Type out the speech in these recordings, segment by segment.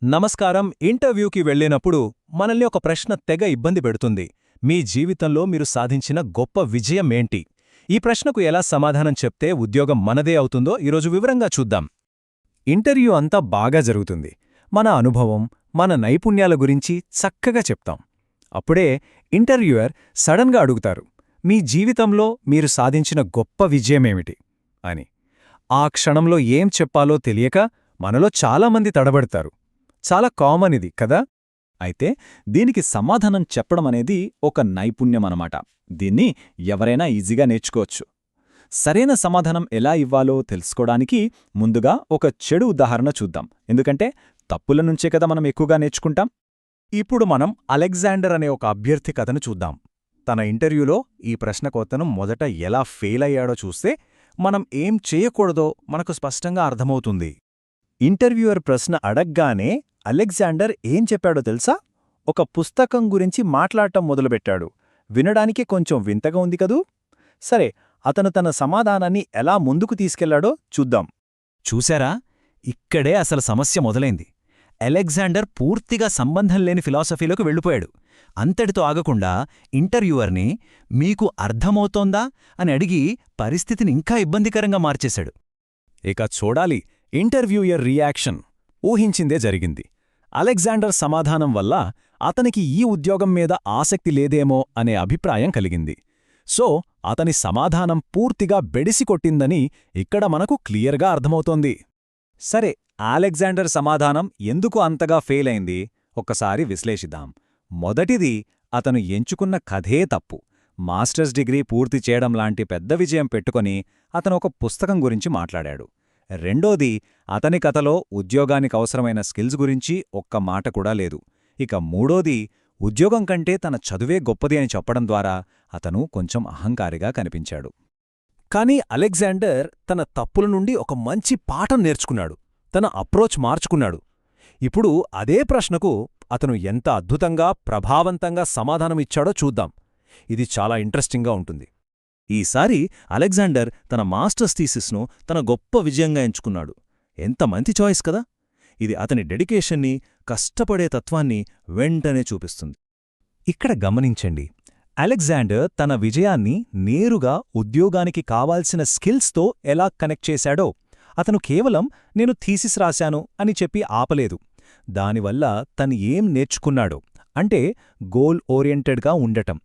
నమస్కారం. ఇంటర్వ్యూకి వెళ్ళినప్పుడు మనల్ని ఒక ప్రశ్న తెగ ఇబ్బంది పెడుతుంది. మీ జీవితంలో మీరు సాధించిన గొప్ప విజయం ఏంటి? ఈ ప్రశ్నకు ఎలా సమాధానం చెప్తే ఉద్యోగం మనదే అవుతుందో ఈరోజు వివరంగా చూద్దాం. ఇంటర్వ్యూ అంతా బాగా జరుగుతుంది. మన అనుభవం, మన నైపుణ్యాల గురించి చక్కగా చెప్తాం. అప్పుడే ఇంటర్వ్యూయర్ సడన్గా అడుగుతారు, మీ జీవితంలో మీరు సాధించిన గొప్ప విజయమేమిటి అని. ఆ క్షణంలో ఏం చెప్పాలో తెలియక మనలో చాలామంది తడబడతారు. చాలా కామన్ ఇది కదా. అయితే దీనికి సమాధానం చెప్పడమనేది ఒక నైపుణ్యమనమాట. దీన్ని ఎవరైనా ఈజీగా నేర్చుకోవచ్చు. సరైన సమాధానం ఎలా ఇవ్వాలో తెలుసుకోవడానికి ముందుగా ఒక చెడు ఉదాహరణ చూద్దాం. ఎందుకంటే తప్పుల నుంచే కదా మనం ఎక్కువగా నేర్చుకుంటాం. ఇప్పుడు మనం అలెగ్జాండర్ అనే ఒక అభ్యర్థి కథను చూద్దాం. తన ఇంటర్వ్యూలో ఈ ప్రశ్నకు అతను మొదట ఎలా ఫెయిల్ అయ్యాడో చూస్తే మనం ఏం చేయకూడదో మనకు స్పష్టంగా అర్థమవుతుంది. ఇంటర్వ్యూయర్ ప్రశ్న అడగ్గానే అలెగ్జాండర్ ఏం చెప్పాడో తెలుసా? ఒక పుస్తకం గురించి మాట్లాడటం మొదలుపెట్టాడు. వినడానికి కొంచెం వింతగా ఉంది కదూ. సరే, అతను తన సమాధానాన్ని ఎలా ముందుకు తీసుకెళ్లాడో చూద్దాం. చూశారా? ఇక్కడే అసలు సమస్య మొదలైంది. అలెగ్జాండర్ పూర్తిగా సంబంధం లేని ఫిలాసఫీలోకి వెళ్ళిపోయాడు. అంతటితో ఆగకుండా ఇంటర్వ్యూవర్ని మీకు అర్థమవుతోందా అని అడిగి పరిస్థితిని ఇంకా ఇబ్బందికరంగా మార్చేశాడు. ఇక చూడాలి ఇంటర్వ్యూయర్ రియాక్షన్. ఊహించిందే జరిగింది. అలెగ్జాండర్ సమాధానం వల్ల అతనికి ఈ ఉద్యోగం మీద ఆసక్తి లేదేమో అనే అభిప్రాయం కలిగింది. సో అతని సమాధానం పూర్తిగా బెడిసికొట్టిందని ఇక్కడ మనకు క్లియర్గా అర్థమవుతోంది. సరే, అలెగ్జాండర్ సమాధానం ఎందుకు అంతగా ఫెయిల్ అయింది ఒక్కసారి విశ్లేషిద్దాం. మొదటిది, అతను ఎంచుకున్న కథే తప్పు. మాస్టర్స్ డిగ్రీ పూర్తి చేయడం లాంటి పెద్ద విజయం పెట్టుకొని అతను ఒక పుస్తకం గురించి మాట్లాడాడు. రెండోది, అతని కథలో ఉద్యోగానికి అవసరమైన స్కిల్స్ గురించి ఒక్క మాట కూడా లేదు. ఇక మూడోది, ఉద్యోగం కంటే తన చదువే గొప్పది అని చెప్పడం ద్వారా అతను కొంచెం అహంకారిగా కనిపించాడు. కానీ అలెగ్జాండర్ తన తప్పుల నుండి ఒక మంచి పాఠం నేర్చుకున్నాడు. తన అప్రోచ్ మార్చుకున్నాడు. ఇప్పుడు అదే ప్రశ్నకు అతను ఎంత అద్భుతంగా, ప్రభావవంతంగా సమాధానమిచ్చాడో చూద్దాం. ఇది చాలా ఇంట్రెస్టింగ్గా ఉంటుంది. ఈసారి అలెగ్జాండర్ తన మాస్టర్స్ థీసిస్ను తన గొప్ప విజయంగా ఎంచుకున్నాడు. ఎంత మంచి చాయిస్ కదా. ఇది అతని డెడికేషన్ని, కష్టపడే తత్వాన్ని వెంటనే చూపిస్తుంది. ఇక్కడ గమనించండి, అలెగ్జాండర్ తన విజయాన్ని నేరుగా ఉద్యోగానికి కావాల్సిన స్కిల్స్తో ఎలా కనెక్ట్ చేశాడో. అతను కేవలం నేను థీసిస్ రాశాను అని చెప్పి ఆపలేదు. దానివల్ల తను ఏం నేర్చుకున్నాడో అంటే గోల్ ఓరియంటెడ్గా ఉండటం,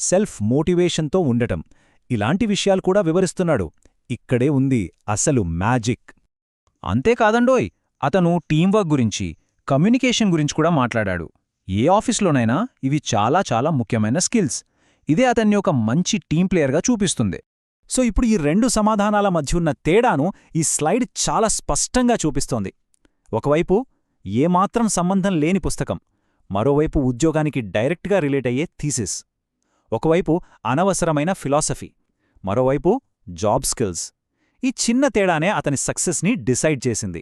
సెల్ఫ్ మోటివేషన్తో ఉండటం, ఇలాంటి విషయాలు కూడా వివరిస్తున్నాడు. ఇక్కడే ఉంది అసలు మ్యాజిక్. అంతేకాదండోయ్, అతను టీంవర్క్ గురించి, కమ్యూనికేషన్ గురించి కూడా మాట్లాడాడు. ఏ ఆఫీస్లోనైనా ఇవి చాలా చాలా ముఖ్యమైన స్కిల్స్. ఇదే అతన్ని ఒక మంచి టీం ప్లేయర్గా చూపిస్తుంది. సో ఇప్పుడు ఈ రెండు సమాధానాల మధ్య ఉన్న తేడాను ఈ స్లైడ్ చాలా స్పష్టంగా చూపిస్తోంది. ఒకవైపు ఏమాత్రం సంబంధం లేని పుస్తకం, మరోవైపు ఉద్యోగానికి డైరెక్ట్గా రిలేట్ అయ్యే థీసిస్. ఒకవైపు అనవసరమైన ఫిలాసఫీ, మరోవైపు జాబ్ స్కిల్స్. ఈ చిన్న తేడానే అతని సక్సెస్ని డిసైడ్ చేసింది.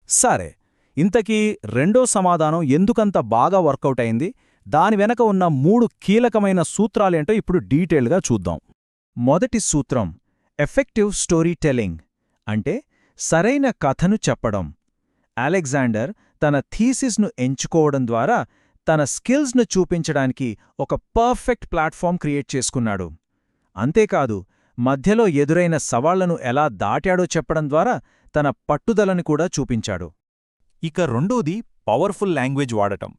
సరే, ఇంతకీ రెండో సమాధానం ఎందుకంత బాగా వర్కౌట్ అయింది, దాని వెనక ఉన్న 3 కీలకమైన సూత్రాలేంటో ఇప్పుడు డీటెయిల్గా చూద్దాం. మొదటి సూత్రం ఎఫెక్టివ్ స్టోరీ టెల్లింగ్, అంటే సరైన కథను చెప్పడం. అలెగ్జాండర్ తన థీసిస్ను ఎంచుకోవడం ద్వారా తన స్కిల్స్ను చూపించడానికి ఒక పర్ఫెక్ట్ ప్లాట్ఫామ్ క్రియేట్ చేసుకున్నాడు. అంతేకాదు, మధ్యలో ఎదురైన సవాళ్లను ఎలా దాటాడో చెప్పడం ద్వారా తన పట్టుదలని కూడా చూపించాడు. ఇక రెండోది పవర్ఫుల్ లాంగ్వేజ్ వాడటం.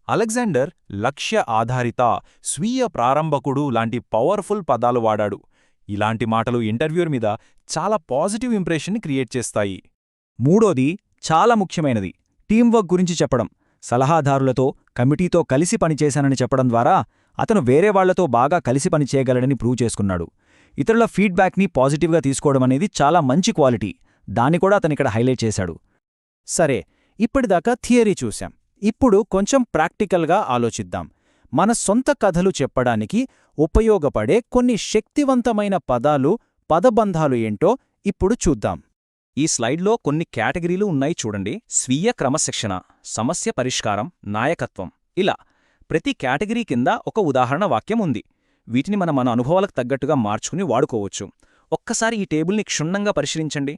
అలెగ్జాండర్ లక్ష్య ఆధారిత, స్వీయ ప్రారంభకుడు లాంటి పవర్ఫుల్ పదాలు వాడాడు. ఇలాంటి మాటలు ఇంటర్వ్యూర్ మీద చాలా పాజిటివ్ ఇంప్రెషన్ని క్రియేట్ చేస్తాయి. మూడోది చాలా ముఖ్యమైనది, టీంవర్క్ గురించి చెప్పడం. సలహాదారులతో, కమిటీతో కలిసి పనిచేశానని చెప్పడం ద్వారా అతను వేరే వాళ్లతో బాగా కలిసి పనిచేయగలడని ప్రూవ్ చేసుకున్నాడు. ఇతరుల ఫీడ్బ్యాక్ని పాజిటివ్గా తీసుకోవడం అనేది చాలా మంచి క్వాలిటీ. దాన్ని కూడా అతనిక్కడ హైలైట్ చేశాడు. సరే, ఇప్పటిదాకా థియరీ చూశాం. ఇప్పుడు కొంచెం ప్రాక్టికల్గా ఆలోచిద్దాం. మన సొంత కథలు చెప్పడానికి ఉపయోగపడే కొన్ని శక్తివంతమైన పదాలు, పదబంధాలు ఏంటో ఇప్పుడు చూద్దాం. ఈ స్లైడ్లో కొన్ని కేటగిరీలు ఉన్నాయి చూడండి. స్వీయ క్రమశిక్షణ, సమస్య పరిష్కారం, నాయకత్వం. ఇలా ప్రతి కేటగిరీ కింద ఒక ఉదాహరణ వాక్యం ఉంది. వీటిని మన అనుభవాలకు తగ్గట్టుగా మార్చుకుని వాడుకోవచ్చు. ఒక్కసారి ఈ టేబుల్ని క్షుణ్ణంగా పరిశీలించండి.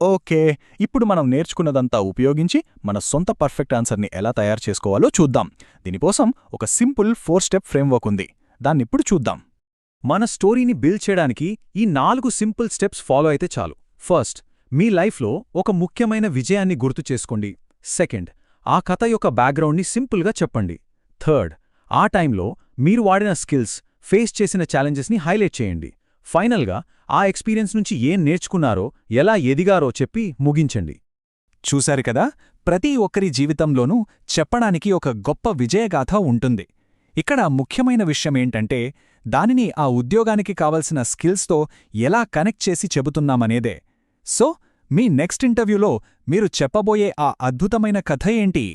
ఓకే, ఇప్పుడు మనం నేర్చుకున్నదంతా ఉపయోగించి మన సొంత పర్ఫెక్ట్ ఆన్సర్ని ఎలా తయారు చేసుకోవాలో చూద్దాం. దీనికోసం ఒక సింపుల్ 4 స్టెప్ ఫ్రేమ్వర్క్ ఉంది. దాన్నిప్పుడు చూద్దాం. మన స్టోరీని బిల్డ్ చేయడానికి ఈ 4 సింపుల్ స్టెప్స్ ఫాలో అయితే చాలు. ఫస్ట్, మీ లైఫ్లో ఒక ముఖ్యమైన విజయాన్ని గుర్తు చేసుకోండి. సెకండ్, ఆ కథ యొక్క బ్యాక్గ్రౌండ్ని సింపుల్గా చెప్పండి. థర్డ్, ఆ టైంలో మీరు వాడిన స్కిల్స్, ఫేస్ చేసిన ఛాలెంజెస్ని హైలైట్ చేయండి. ఫైనల్గా, ఆ ఎక్స్పీరియన్స్ నుంచి ఏం నేర్చుకున్నారో, ఎలా ఎదిగారో చెప్పి ముగించండి. చూశారు కదా, ప్రతి ఒక్కరి జీవితంలోనూ చెప్పడానికి ఒక గొప్ప విజయగాథ ఉంటుంది. ఇక్కడ ముఖ్యమైన విషయమేంటంటే, దానిని ఆ ఉద్యోగానికి కావలసిన స్కిల్స్తో ఎలా కనెక్ట్ చేసి చెబుతున్నామనేదే. సో, మీ నెక్స్ట్ ఇంటర్వ్యూలో మీరు చెప్పబోయే ఆ అద్భుతమైన కథ ఏంటి?